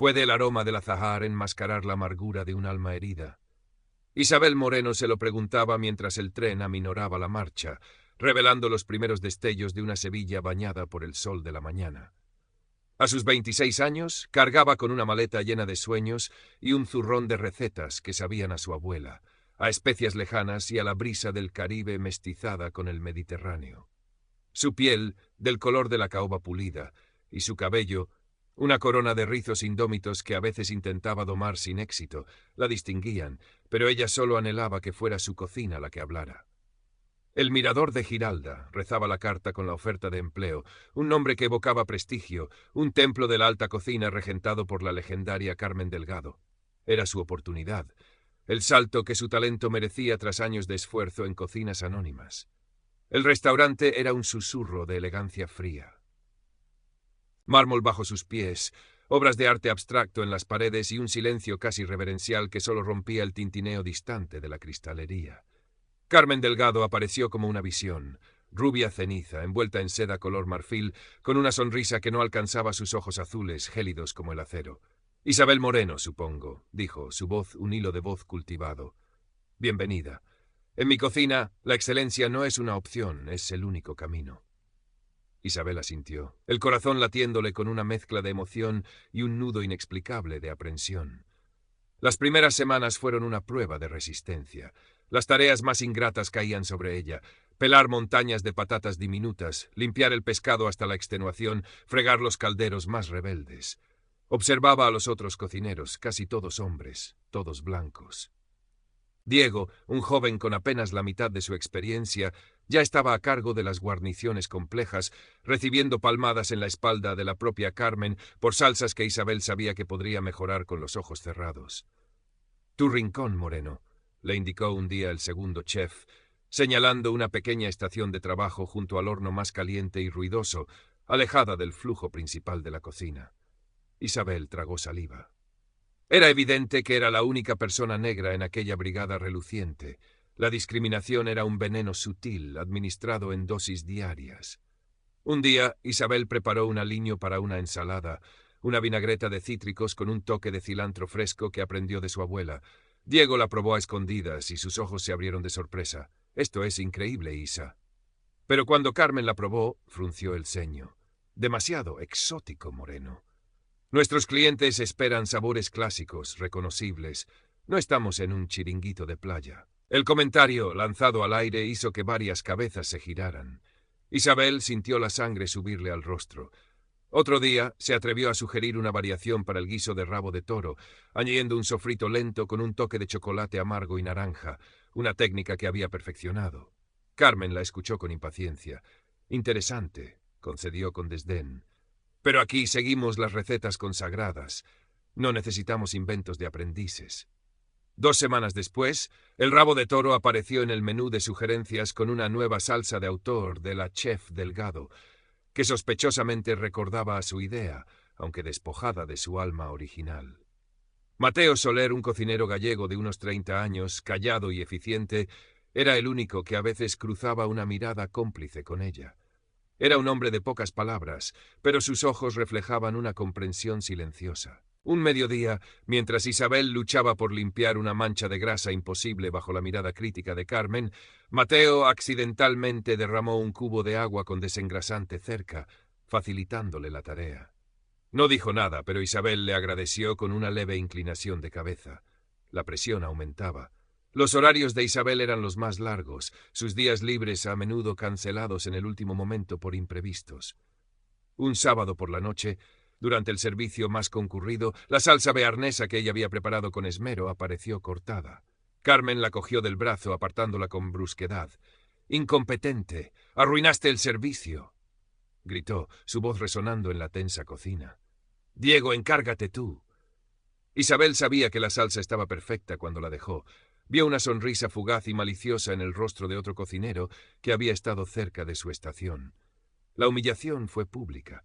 ¿Puede el aroma del azahar enmascarar la amargura de un alma herida? Isabel Moreno se lo preguntaba mientras el tren aminoraba la marcha, revelando los primeros destellos de una Sevilla bañada por el sol de la mañana. A sus 26 años, cargaba con una maleta llena de sueños y un zurrón de recetas que sabían a su abuela, a especias lejanas y a la brisa del Caribe mestizada con el Mediterráneo. Su piel, del color de la caoba pulida, y su cabello, una corona de rizos indómitos que a veces intentaba domar sin éxito, la distinguían, pero ella solo anhelaba que fuera su cocina la que hablara. El Mirador de Giralda, rezaba la carta con la oferta de empleo, un nombre que evocaba prestigio, un templo de la alta cocina regentado por la legendaria Carmen Delgado. Era su oportunidad, el salto que su talento merecía tras años de esfuerzo en cocinas anónimas. El restaurante era un susurro de elegancia fría. Mármol bajo sus pies, obras de arte abstracto en las paredes y un silencio casi reverencial que solo rompía el tintineo distante de la cristalería. Carmen Delgado apareció como una visión, rubia ceniza, envuelta en seda color marfil, con una sonrisa que no alcanzaba sus ojos azules, gélidos como el acero. Isabel Moreno, supongo, dijo, su voz un hilo de voz cultivado. Bienvenida. En mi cocina, la excelencia no es una opción, es el único camino. Isabel asintió, el corazón latiéndole con una mezcla de emoción y un nudo inexplicable de aprensión. Las primeras semanas fueron una prueba de resistencia. Las tareas más ingratas caían sobre ella: pelar montañas de patatas diminutas, limpiar el pescado hasta la extenuación, fregar los calderos más rebeldes. Observaba a los otros cocineros, casi todos hombres, todos blancos. Diego, un joven con apenas la mitad de su experiencia, ya estaba a cargo de las guarniciones complejas, recibiendo palmadas en la espalda de la propia Carmen por salsas que Isabel sabía que podría mejorar con los ojos cerrados. «Tu rincón, Moreno», le indicó un día el segundo chef, señalando una pequeña estación de trabajo junto al horno más caliente y ruidoso, alejada del flujo principal de la cocina. Isabel tragó saliva. Era evidente que era la única persona negra en aquella brigada reluciente. La discriminación era un veneno sutil, administrado en dosis diarias. Un día, Isabel preparó un aliño para una ensalada, una vinagreta de cítricos con un toque de cilantro fresco que aprendió de su abuela. Diego la probó a escondidas y sus ojos se abrieron de sorpresa. «Esto es increíble, Isa». Pero cuando Carmen la probó, frunció el ceño. «Demasiado exótico, Moreno. Nuestros clientes esperan sabores clásicos, reconocibles. No estamos en un chiringuito de playa». El comentario, lanzado al aire, hizo que varias cabezas se giraran. Isabel sintió la sangre subirle al rostro. Otro día se atrevió a sugerir una variación para el guiso de rabo de toro, añadiendo un sofrito lento con un toque de chocolate amargo y naranja, una técnica que había perfeccionado. Carmen la escuchó con impaciencia. «Interesante», concedió con desdén. «Pero aquí seguimos las recetas consagradas. No necesitamos inventos de aprendices». 2 semanas después, el rabo de toro apareció en el menú de sugerencias con una nueva salsa de autor de la chef Delgado, que sospechosamente recordaba a su idea, aunque despojada de su alma original. Mateo Soler, un cocinero gallego de unos 30 años, callado y eficiente, era el único que a veces cruzaba una mirada cómplice con ella. Era un hombre de pocas palabras, pero sus ojos reflejaban una comprensión silenciosa. Un mediodía, mientras Isabel luchaba por limpiar una mancha de grasa imposible bajo la mirada crítica de Carmen, Mateo accidentalmente derramó un cubo de agua con desengrasante cerca, facilitándole la tarea. No dijo nada, pero Isabel le agradeció con una leve inclinación de cabeza. La presión aumentaba. Los horarios de Isabel eran los más largos, sus días libres a menudo cancelados en el último momento por imprevistos. Un sábado por la noche, durante el servicio más concurrido, la salsa bearnesa que ella había preparado con esmero apareció cortada. Carmen la cogió del brazo, apartándola con brusquedad. «Incompetente, arruinaste el servicio», gritó, su voz resonando en la tensa cocina. «Diego, encárgate tú». Isabel sabía que la salsa estaba perfecta cuando la dejó. Vio una sonrisa fugaz y maliciosa en el rostro de otro cocinero que había estado cerca de su estación. La humillación fue pública.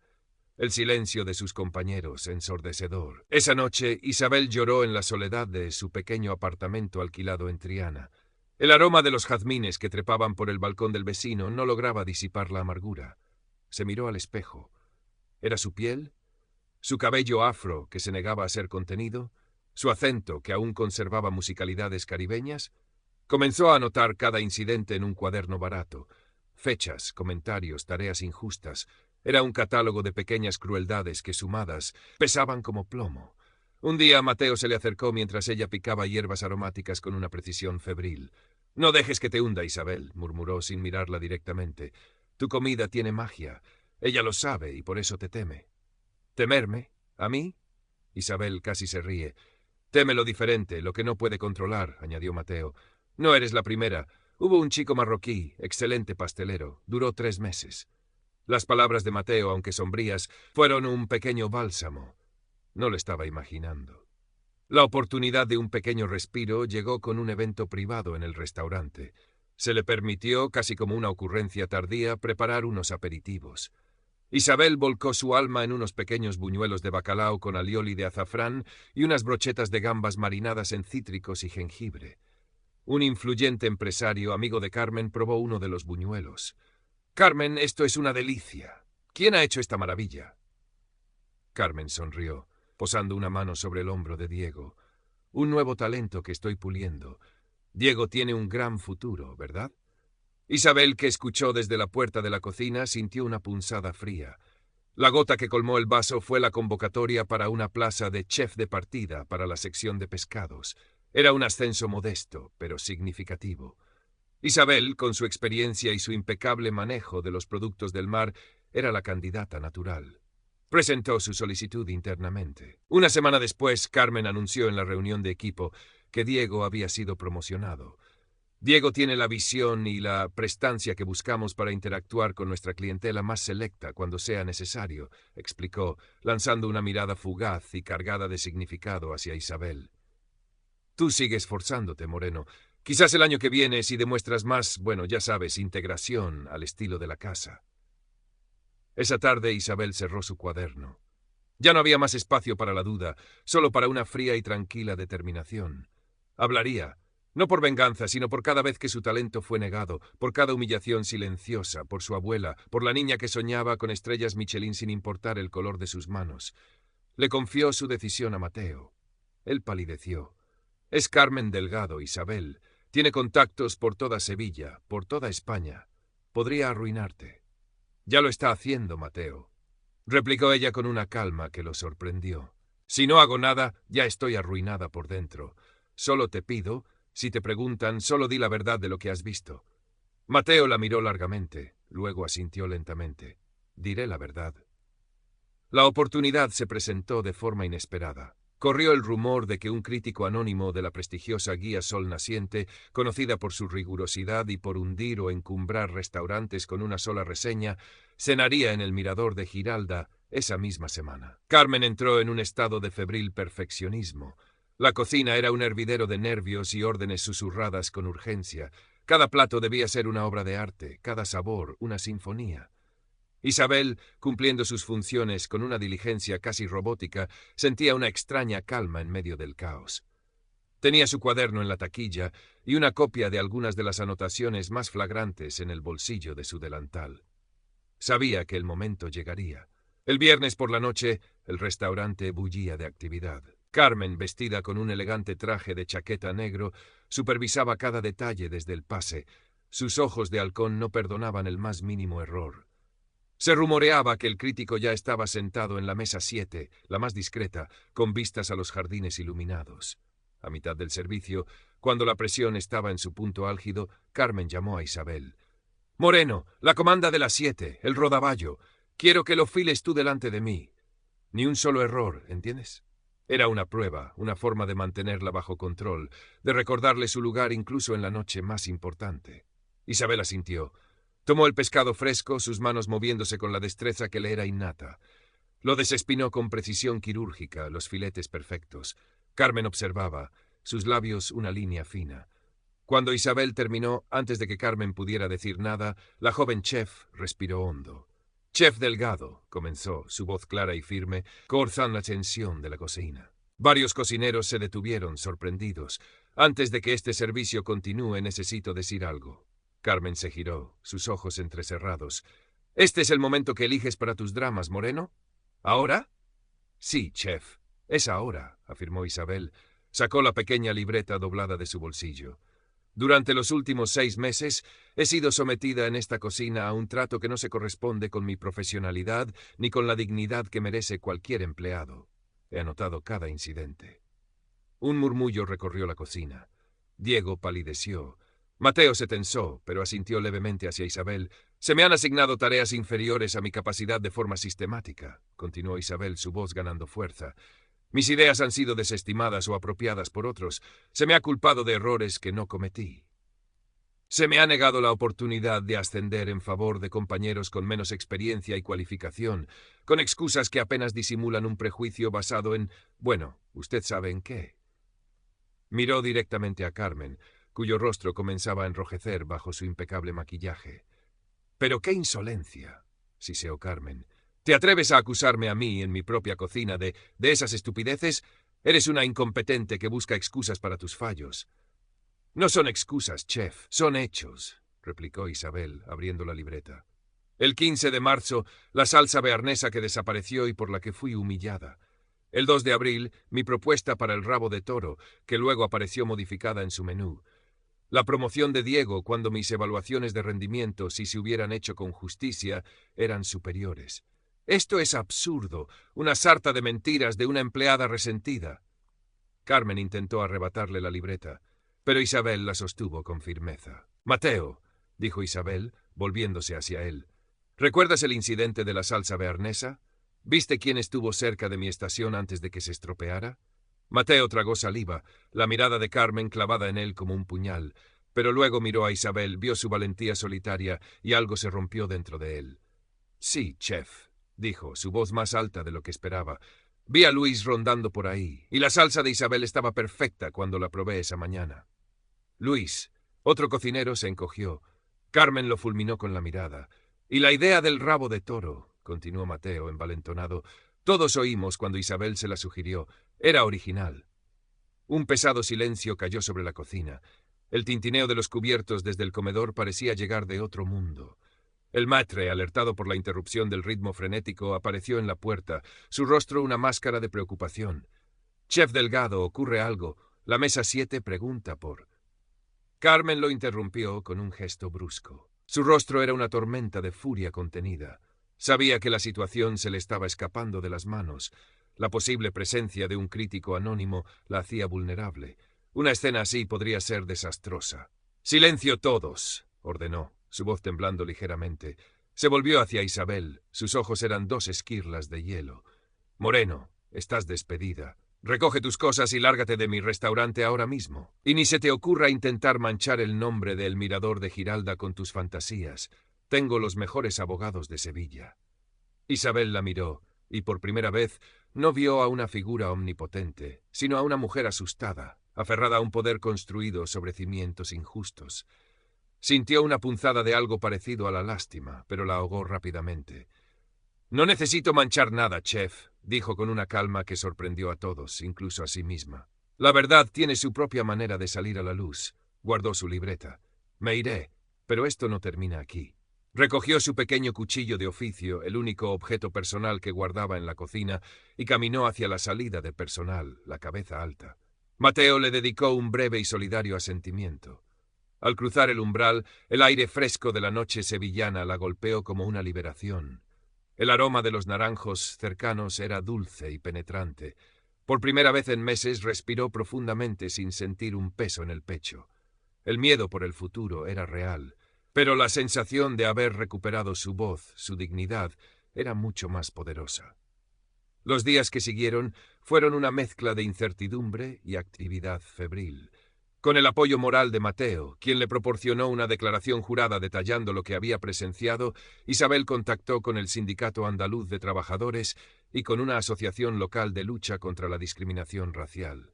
El silencio de sus compañeros, ensordecedor. Esa noche, Isabel lloró en la soledad de su pequeño apartamento alquilado en Triana. El aroma de los jazmines que trepaban por el balcón del vecino no lograba disipar la amargura. Se miró al espejo. ¿Era su piel? su cabello afro que se negaba a ser contenido, su acento que aún conservaba musicalidades caribeñas. Comenzó a anotar cada incidente en un cuaderno barato. Fechas, comentarios, tareas injustas. Era un catálogo de pequeñas crueldades que, sumadas, pesaban como plomo. Un día Mateo se le acercó mientras ella picaba hierbas aromáticas con una precisión febril. «No dejes que te hunda, Isabel», murmuró sin mirarla directamente. «Tu comida tiene magia. Ella lo sabe y por eso te teme». «¿Temerme? ¿A mí?» Isabel casi se ríe. «Teme lo diferente, lo que no puede controlar», añadió Mateo. «No eres la primera. Hubo un chico marroquí, excelente pastelero. Duró 3 meses». Las palabras de Mateo, aunque sombrías, fueron un pequeño bálsamo. No lo estaba imaginando. La oportunidad de un pequeño respiro llegó con un evento privado en el restaurante. Se le permitió, casi como una ocurrencia tardía, preparar unos aperitivos. Isabel volcó su alma en unos pequeños buñuelos de bacalao con alioli de azafrán y unas brochetas de gambas marinadas en cítricos y jengibre. Un influyente empresario, amigo de Carmen, probó uno de los buñuelos. «Carmen, esto es una delicia. ¿Quién ha hecho esta maravilla?» Carmen sonrió, posando una mano sobre el hombro de Diego. «Un nuevo talento que estoy puliendo. Diego tiene un gran futuro, ¿verdad?» Isabel, que escuchó desde la puerta de la cocina, sintió una punzada fría. La gota que colmó el vaso fue la convocatoria para una plaza de chef de partida para la sección de pescados. Era un ascenso modesto, pero significativo. Isabel, con su experiencia y su impecable manejo de los productos del mar, era la candidata natural. Presentó su solicitud internamente. Una semana después, Carmen anunció en la reunión de equipo que Diego había sido promocionado. «Diego tiene la visión y la prestancia que buscamos para interactuar con nuestra clientela más selecta cuando sea necesario», explicó, lanzando una mirada fugaz y cargada de significado hacia Isabel. «Tú sigues forzándote, Moreno. Quizás el año que viene, si demuestras más, bueno, ya sabes, integración al estilo de la casa». Esa tarde Isabel cerró su cuaderno. Ya no había más espacio para la duda, solo para una fría y tranquila determinación. Hablaría, no por venganza, sino por cada vez que su talento fue negado, por cada humillación silenciosa, por su abuela, por la niña que soñaba con estrellas Michelin sin importar el color de sus manos. Le confió su decisión a Mateo. Él palideció. «Es Carmen Delgado, Isabel. Tiene contactos por toda Sevilla, por toda España. Podría arruinarte». «Ya lo está haciendo, Mateo», replicó ella con una calma que lo sorprendió. «Si no hago nada, ya estoy arruinada por dentro. Solo te pido, si te preguntan, solo di la verdad de lo que has visto». Mateo la miró largamente, luego asintió lentamente. «Diré la verdad». La oportunidad se presentó de forma inesperada. Corrió el rumor de que un crítico anónimo de la prestigiosa guía Sol Naciente, conocida por su rigurosidad y por hundir o encumbrar restaurantes con una sola reseña, cenaría en el Mirador de Giralda esa misma semana. Carmen entró en un estado de febril perfeccionismo. La cocina era un hervidero de nervios y órdenes susurradas con urgencia. Cada plato debía ser una obra de arte, cada sabor una sinfonía. Isabel, cumpliendo sus funciones con una diligencia casi robótica, sentía una extraña calma en medio del caos. Tenía su cuaderno en la taquilla y una copia de algunas de las anotaciones más flagrantes en el bolsillo de su delantal. Sabía que el momento llegaría. El viernes por la noche, el restaurante bullía de actividad. Carmen, vestida con un elegante traje de chaqueta negro, supervisaba cada detalle desde el pase. Sus ojos de halcón no perdonaban el más mínimo error. Se rumoreaba que el crítico ya estaba sentado en la mesa 7, la más discreta, con vistas a los jardines iluminados. A mitad del servicio, cuando la presión estaba en su punto álgido, Carmen llamó a Isabel. «Moreno, la comanda de las 7, el rodaballo. Quiero que lo files tú delante de mí. Ni un solo error, ¿entiendes?» Era una prueba, una forma de mantenerla bajo control, de recordarle su lugar incluso en la noche más importante. Isabel asintió. Tomó el pescado fresco, sus manos moviéndose con la destreza que le era innata. Lo desespinó con precisión quirúrgica, los filetes perfectos. Carmen observaba, sus labios una línea fina. Cuando Isabel terminó, antes de que Carmen pudiera decir nada, la joven chef respiró hondo. «Chef Delgado», comenzó, su voz clara y firme, cortando la tensión de la cocina. Varios cocineros se detuvieron, sorprendidos. «Antes de que este servicio continúe, necesito decir algo». Carmen se giró, sus ojos entrecerrados. «¿Este es el momento que eliges para tus dramas, Moreno? ¿Ahora?» Sí, chef. Es ahora, afirmó Isabel. Sacó la pequeña libreta doblada de su bolsillo. Durante los últimos 6 meses he sido sometida en esta cocina a un trato que no se corresponde con mi profesionalidad ni con la dignidad que merece cualquier empleado. He anotado cada incidente. Un murmullo recorrió la cocina. Diego palideció. Mateo se tensó, pero asintió levemente hacia Isabel. Se me han asignado tareas inferiores a mi capacidad de forma sistemática, continuó Isabel, su voz ganando fuerza. Mis ideas han sido desestimadas o apropiadas por otros. Se me ha culpado de errores que no cometí. Se me ha negado la oportunidad de ascender en favor de compañeros con menos experiencia y cualificación, con excusas que apenas disimulan un prejuicio basado en, bueno, usted sabe en qué. Miró directamente a Carmen, cuyo rostro comenzaba a enrojecer bajo su impecable maquillaje. «¡Pero qué insolencia!», siseó Carmen. «¿Te atreves a acusarme a mí, en mi propia cocina, de esas estupideces? Eres una incompetente que busca excusas para tus fallos». «No son excusas, chef, son hechos», replicó Isabel, abriendo la libreta. «El 15 de marzo, la salsa bearnesa que desapareció y por la que fui humillada. El 2 de abril, mi propuesta para el rabo de toro, que luego apareció modificada en su menú. La promoción de Diego, cuando mis evaluaciones de rendimiento, si se hubieran hecho con justicia, eran superiores. Esto es absurdo, una sarta de mentiras de una empleada resentida». Carmen intentó arrebatarle la libreta, pero Isabel la sostuvo con firmeza. «Mateo», dijo Isabel, volviéndose hacia él, «¿recuerdas el incidente de la salsa bearnesa? ¿Viste quién estuvo cerca de mi estación antes de que se estropeara?» Mateo tragó saliva, la mirada de Carmen clavada en él como un puñal, pero luego miró a Isabel, vio su valentía solitaria y algo se rompió dentro de él. «Sí, chef», dijo, su voz más alta de lo que esperaba. «Vi a Luis rondando por ahí, y la salsa de Isabel estaba perfecta cuando la probé esa mañana». Luis, otro cocinero, se encogió. Carmen lo fulminó con la mirada. «Y la idea del rabo de toro», continuó Mateo, envalentonado. «Todos oímos cuando Isabel se la sugirió. Era original». Un pesado silencio cayó sobre la cocina. El tintineo de los cubiertos desde el comedor parecía llegar de otro mundo. El maitre, alertado por la interrupción del ritmo frenético, apareció en la puerta, su rostro una máscara de preocupación. «Chef Delgado, ocurre algo. La mesa 7 pregunta por...». Carmen lo interrumpió con un gesto brusco. Su rostro era una tormenta de furia contenida. Sabía que la situación se le estaba escapando de las manos. La posible presencia de un crítico anónimo la hacía vulnerable. Una escena así podría ser desastrosa. «Silencio todos», ordenó, su voz temblando ligeramente. Se volvió hacia Isabel. Sus ojos eran 2 esquirlas de hielo. «Moreno, estás despedida. Recoge tus cosas y lárgate de mi restaurante ahora mismo. Y ni se te ocurra intentar manchar el nombre del Mirador de Giralda con tus fantasías. Tengo los mejores abogados de Sevilla». Isabel la miró, y por primera vez no vio a una figura omnipotente, sino a una mujer asustada, aferrada a un poder construido sobre cimientos injustos. Sintió una punzada de algo parecido a la lástima, pero la ahogó rápidamente. «No necesito manchar nada, chef», dijo con una calma que sorprendió a todos, incluso a sí misma. «La verdad tiene su propia manera de salir a la luz». Guardó su libreta. «Me iré, pero esto no termina aquí». Recogió su pequeño cuchillo de oficio, el único objeto personal que guardaba en la cocina, y caminó hacia la salida de personal, la cabeza alta. Mateo le dedicó un breve y solidario asentimiento. Al cruzar el umbral, el aire fresco de la noche sevillana la golpeó como una liberación. El aroma de los naranjos cercanos era dulce y penetrante. Por primera vez en meses respiró profundamente sin sentir un peso en el pecho. El miedo por el futuro era real, pero la sensación de haber recuperado su voz, su dignidad, era mucho más poderosa. Los días que siguieron fueron una mezcla de incertidumbre y actividad febril. Con el apoyo moral de Mateo, quien le proporcionó una declaración jurada detallando lo que había presenciado, Isabel contactó con el Sindicato Andaluz de Trabajadores y con una asociación local de lucha contra la discriminación racial.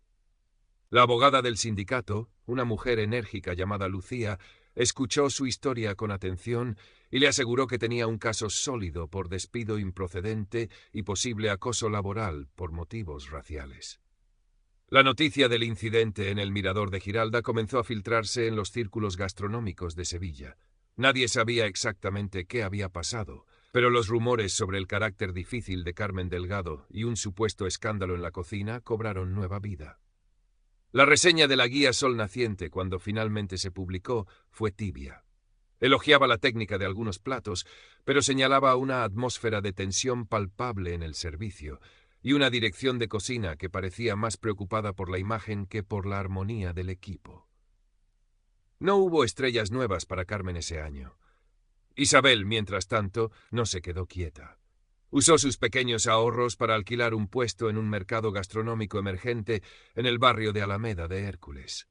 La abogada del sindicato, una mujer enérgica llamada Lucía, escuchó su historia con atención y le aseguró que tenía un caso sólido por despido improcedente y posible acoso laboral por motivos raciales. La noticia del incidente en el Mirador de Giralda comenzó a filtrarse en los círculos gastronómicos de Sevilla. Nadie sabía exactamente qué había pasado. Pero los rumores sobre el carácter difícil de Carmen Delgado y un supuesto escándalo en la cocina cobraron nueva vida. La reseña de la guía Sol Naciente, cuando finalmente se publicó, fue tibia. Elogiaba la técnica de algunos platos, pero señalaba una atmósfera de tensión palpable en el servicio y una dirección de cocina que parecía más preocupada por la imagen que por la armonía del equipo. No hubo estrellas nuevas para Carmen ese año. Isabel, mientras tanto, no se quedó quieta. Usó sus pequeños ahorros para alquilar un puesto en un mercado gastronómico emergente en el barrio de Alameda de Hércules.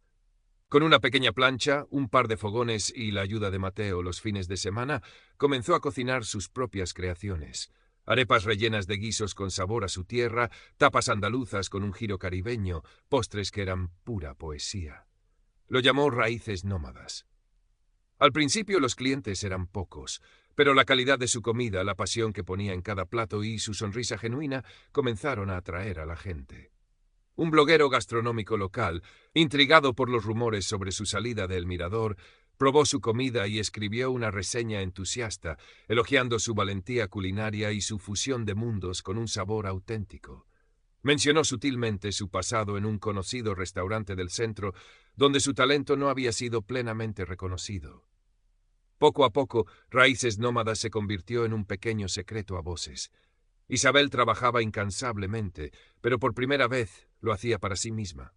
Con una pequeña plancha, un par de fogones y la ayuda de Mateo los fines de semana, comenzó a cocinar sus propias creaciones. Arepas rellenas de guisos con sabor a su tierra, tapas andaluzas con un giro caribeño, postres que eran pura poesía. Lo llamó Raíces Nómadas. Al principio los clientes eran pocos, pero la calidad de su comida, la pasión que ponía en cada plato y su sonrisa genuina comenzaron a atraer a la gente. Un bloguero gastronómico local, intrigado por los rumores sobre su salida del Mirador, probó su comida y escribió una reseña entusiasta, elogiando su valentía culinaria y su fusión de mundos con un sabor auténtico. Mencionó sutilmente su pasado en un conocido restaurante del centro, donde su talento no había sido plenamente reconocido. Poco a poco, Raíces Nómadas se convirtió en un pequeño secreto a voces. Isabel trabajaba incansablemente, pero por primera vez lo hacía para sí misma,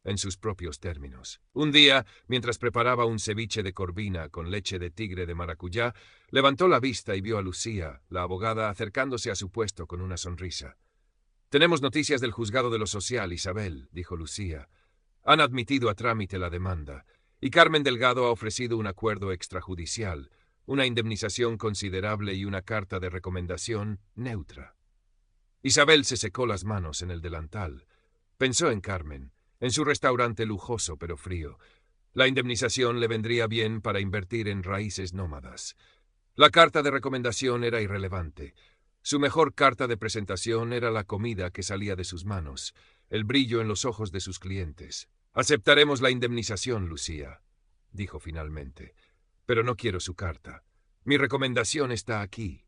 en sus propios términos. Un día, mientras preparaba un ceviche de corvina con leche de tigre de maracuyá, levantó la vista y vio a Lucía, la abogada, acercándose a su puesto con una sonrisa. «Tenemos noticias del juzgado de lo social, Isabel», dijo Lucía. «Han admitido a trámite la demanda, y Carmen Delgado ha ofrecido un acuerdo extrajudicial, una indemnización considerable y una carta de recomendación neutra». Isabel se secó las manos en el delantal. Pensó en Carmen, en su restaurante lujoso pero frío. La indemnización le vendría bien para invertir en Raíces Nómadas. La carta de recomendación era irrelevante. Su mejor carta de presentación era la comida que salía de sus manos, el brillo en los ojos de sus clientes. «Aceptaremos la indemnización, Lucía», dijo finalmente, «pero no quiero su carta. Mi recomendación está aquí».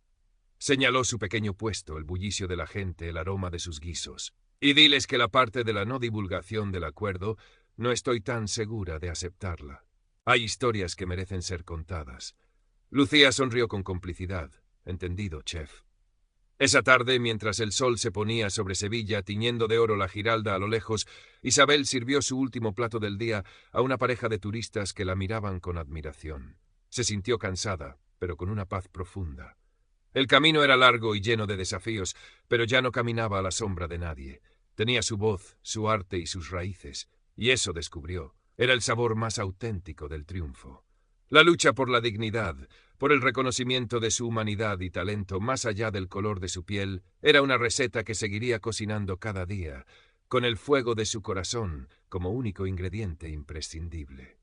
Señaló su pequeño puesto, el bullicio de la gente, el aroma de sus guisos. «Y diles que la parte de la no divulgación del acuerdo no estoy tan segura de aceptarla. Hay historias que merecen ser contadas». Lucía sonrió con complicidad. «Entendido, chef». Esa tarde, mientras el sol se ponía sobre Sevilla, tiñendo de oro la Giralda a lo lejos, Isabel sirvió su último plato del día a una pareja de turistas que la miraban con admiración. Se sintió cansada, pero con una paz profunda. El camino era largo y lleno de desafíos, pero ya no caminaba a la sombra de nadie. Tenía su voz, su arte y sus raíces, y eso descubrió. Era el sabor más auténtico del triunfo. La lucha por la dignidad, por el reconocimiento de su humanidad y talento más allá del color de su piel, era una receta que seguiría cocinando cada día, con el fuego de su corazón como único ingrediente imprescindible.